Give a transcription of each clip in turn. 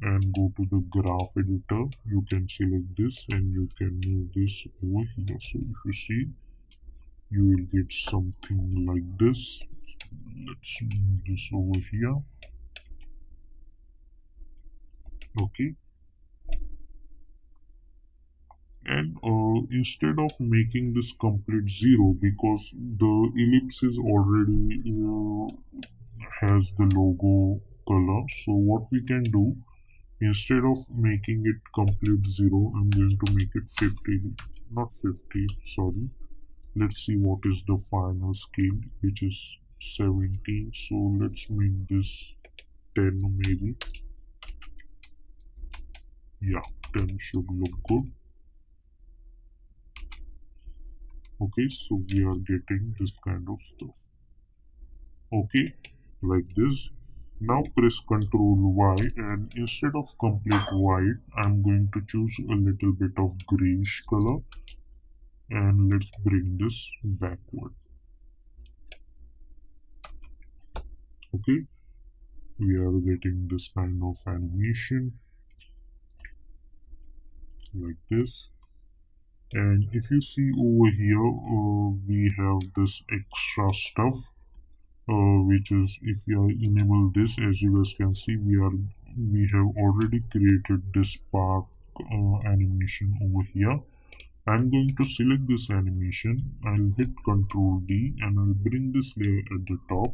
and go to the graph editor. You can select this and you can move this over here. So if you see, you will get something like this. Let's move this over here. Okay, and instead of making this complete zero, because the ellipse is already has the logo color, so what we can do, instead of making it complete zero, I'm going to make it 50, not 50, sorry. Let's see what is the final scale, which is 17. So let's make this 10 maybe. Yeah, 10 should look good. Okay, so we are getting this kind of stuff. Okay, like this. Now press Ctrl Y, and instead of complete white, I'm going to choose a little bit of greenish color, and let's bring this backward. Okay, we are getting this kind of animation like this. And if you see over here, we have this extra stuff, which is, if I enable this, as you guys can see, we have already created this spark animation over here. I'm going to select this animation. I'll hit Ctrl D and I'll bring this layer at the top,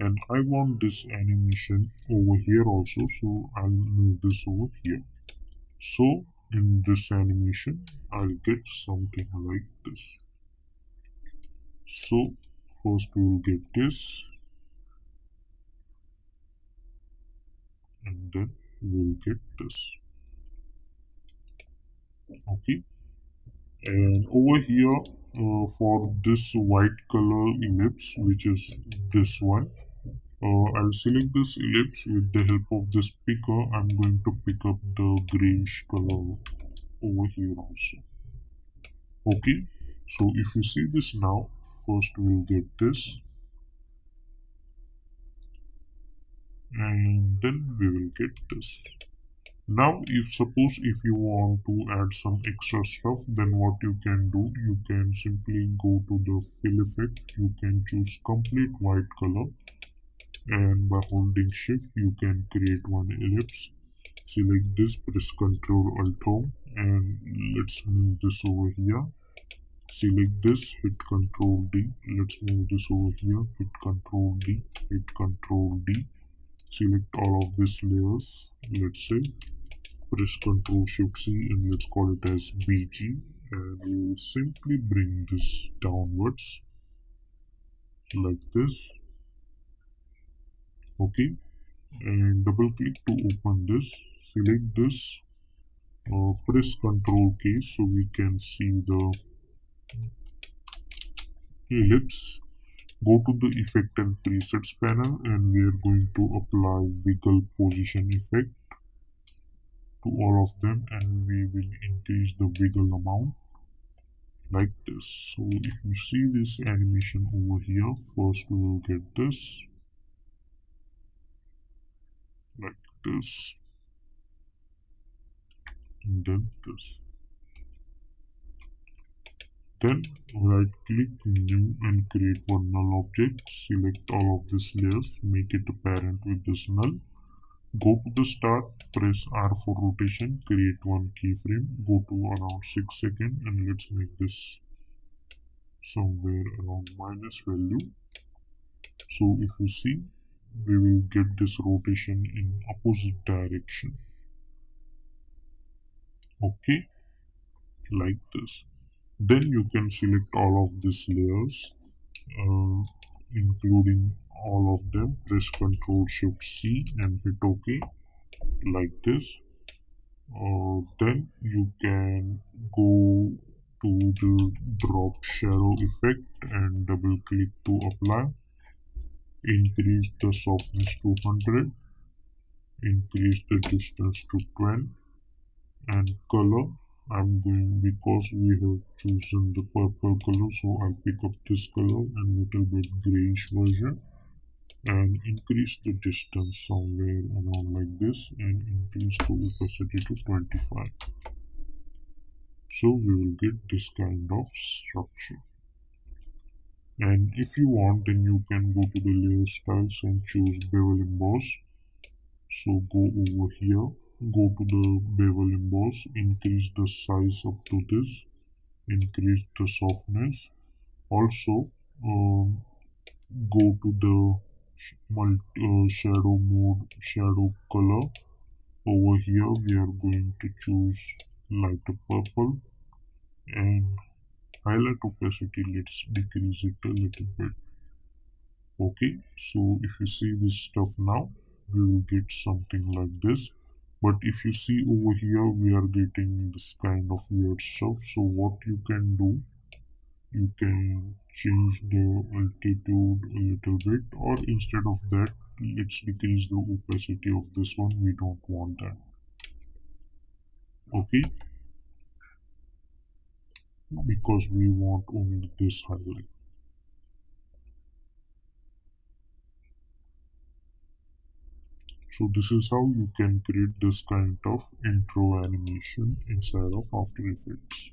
and I want this animation over here also, so I'll move this over here. So in this animation, I'll get something like this. So first we will get this, and then we'll get this. Okay, and over here, for this white color ellipse, which is this one, I'll select this ellipse. With the help of this picker, I'm going to pick up the greenish color over here also. Okay, so if you see this now, first we'll get this, and then we will get this. Now if you want to add some extra stuff, then what you can do, you can simply go to the fill effect. You can choose complete white color, and by holding shift you can create one ellipse. Select this, press Ctrl Alt Home, and let's move this over here. Select this, hit Ctrl D. Let's move this over here. Hit Ctrl D, hit Ctrl D. Select all of these layers. Let's say, press Ctrl Shift C, and let's call it as BG. And we will simply bring this downwards like this. Okay, and double click to open this. Select this. Press Ctrl K so we can see the ellipse. Go to the effect and presets panel, and we are going to apply wiggle position effect to all of them, and we will increase the wiggle amount like this. So if you see this animation over here, first we will get this like this, and then this. Then right click new and create one null object. Select all of these layers, make it a parent with this null. Go to the start, press R for rotation, create one keyframe, go to around 6 seconds, and let's make this somewhere around minus value. So if you see, we will get this rotation in opposite direction. Okay, like this. Then you can select all of these layers, including all of them. Press Ctrl Shift C and hit OK like this. Then you can go to the drop shadow effect and double click to apply. Increase the softness to 100, increase the distance to 12, and color, I'm going, because we have chosen the purple color, so I'll pick up this color and little bit grayish version, and increase the distance somewhere around like this, and increase the opacity to 25. So we will get this kind of structure. And if you want, then you can go to the layer styles and choose bevel emboss. So go over here, go to the bevel emboss, increase the size up to this, increase the softness. Also, go to the shadow mode, shadow color. Over here, we are going to choose lighter purple, and highlight opacity, let's decrease it a little bit. Okay, so if you see this stuff now, we will get something like this. But if you see over here, we are getting this kind of weird stuff. So what you can do, you can change the altitude a little bit, or instead of that, let's decrease the opacity of this one. We don't want that. Okay, because we want only this highlight. So this is how you can create this kind of intro animation inside of After Effects.